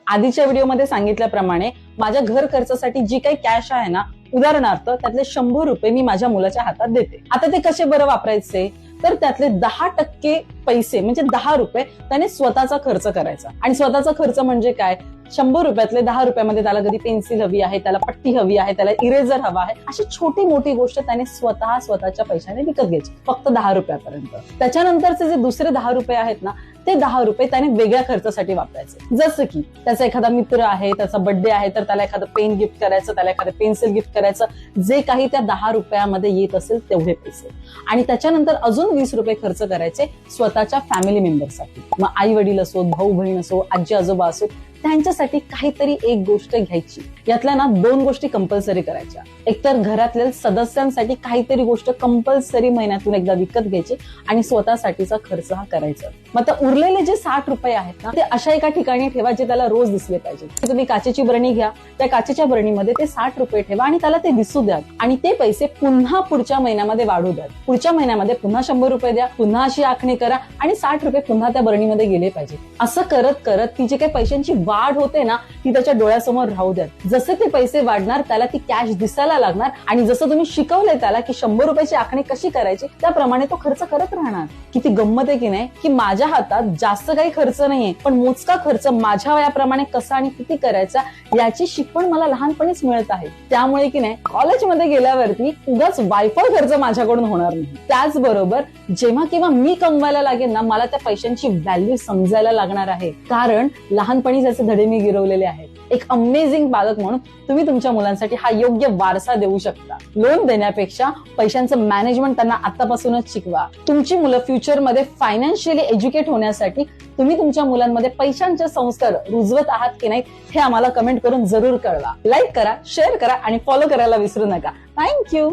आधीच्या व्हिडिओमध्ये सांगितल्याप्रमाणे माझ्या घर खर्चासाठी जी काही कॅश आहे ना, उदाहरणार्थ त्यातले 100 रुपये मी माझ्या मुलाच्या हातात देते. आता ते कसे बरं वापरायचे, तर त्यातले 10% पैसे म्हणजे 10 रुपये त्याने स्वतःचा खर्च करायचा. आणि स्वतःचा खर्च म्हणजे काय, 100 रुपयातले 10 रुपयामध्ये त्याला कधी पेन्सिल हवी आहे, त्याला पट्टी हवी आहे, त्याला इरेझर हवा आहे, अशी छोटी मोठी गोष्ट त्याने स्वतःच्या पैशाने विकत घ्यायची, फक्त 10 रुपयापर्यंत. त्याच्यानंतरचे जे दुसरे 10 रुपये आहेत ना, ते 10 रुपये त्याने वेगळ्या खर्चासाठी वापरायचे. जसं की त्याचा एखादा मित्र आहे, त्याचा बर्थडे आहे, तर त्याला एखादं पेन गिफ्ट करायचं, त्याला एखादं पेन्सिल गिफ्ट करायचं, जे काही त्या 10 रुपयामध्ये येत असेल तेवढे पैसे. आणि त्याच्यानंतर अजून 20 रुपये खर्च करायचे स्वतःच्या फॅमिली मेंबरसाठी. मग आई वडील असो, भाऊ बहीण असो, आजी आजोबा असो, त्यांच्यासाठी काहीतरी एक गोष्ट घ्यायची. यातल्या ना 2 गोष्टी कंपल्सरी करायच्या. एकतर घरातल्या सदस्यांसाठी काहीतरी गोष्ट कंपल्सरी महिन्यातून एकदा विकत घ्यायची आणि स्वतःसाठीचा खर्च हा करायचा. मग आता उरलेले जे 60 रुपये आहेत ना, ते अशा एका ठिकाणी ठेवा जे त्याला रोज दिसले पाहिजे. तुम्ही काचेची बरणी घ्या, त्या काचेच्या बरणीमध्ये ते 60 रुपये ठेवा आणि त्याला ते दिसू द्या. आणि ते पैसे पुन्हा पुढच्या महिन्यामध्ये वाढू द्या. पुढच्या महिन्यामध्ये पुन्हा 100 रुपये द्या, पुन्हा अशी आखणी करा आणि 60 रुपये पुन्हा त्या बरणीमध्ये गेले पाहिजे. असं करत करत ती जी काही पैशांची वाढ होते ना, ती त्याच्या डोळ्यासमोर राहू द्या. जसे ते पैसे वाढणार त्याला ती कॅश दिसायला लागणार आणि जसं तुम्ही शिकवलंय त्याला की 100 रुपयाची आखणी कशी करायची, त्याप्रमाणे तो खर्च करत राहणार. किती गंमत आहे की नाही, की माझ्या हातात जास्त काही खर्च नाहीये, पण मोजका खर्च माझ्या वयाप्रमाणे कसा आणि किती करायचा याची शिकवण मला लहानपणीच मिळत आहे. त्यामुळे की नाही, कॉलेजमध्ये गेल्यावरती उगाच वायफळ खर्च माझ्याकडून होणार नाही. त्याचबरोबर जेव्हा केव्हा मी कमवायला लागेल ना, मला त्या पैशांची व्हॅल्यू समजायला लागणार आहे, कारण लहानपणी त्याचे धडे मी गिरवलेले आहेत. एक अमेझिंग पालक म्हणून तुम्ही तुमच्या मुलांसाठी हा योग्य वारसा देऊ शकता. लोन देण्यापेक्षा पैशांचं मॅनेजमेंट त्यांना आतापासूनच शिकवा. तुमची मुलं फ्युचरमध्ये फायनान्शियली एज्युकेट होण्यासाठी तुम्ही तुमच्या मुलांमध्ये पैशांचे संस्कार रुजवत आहात की नाही हे आम्हाला कमेंट करून जरूर कळवा. लाईक करा, शेअर करा आणि फॉलो करायला विसरू नका. थँक्यू.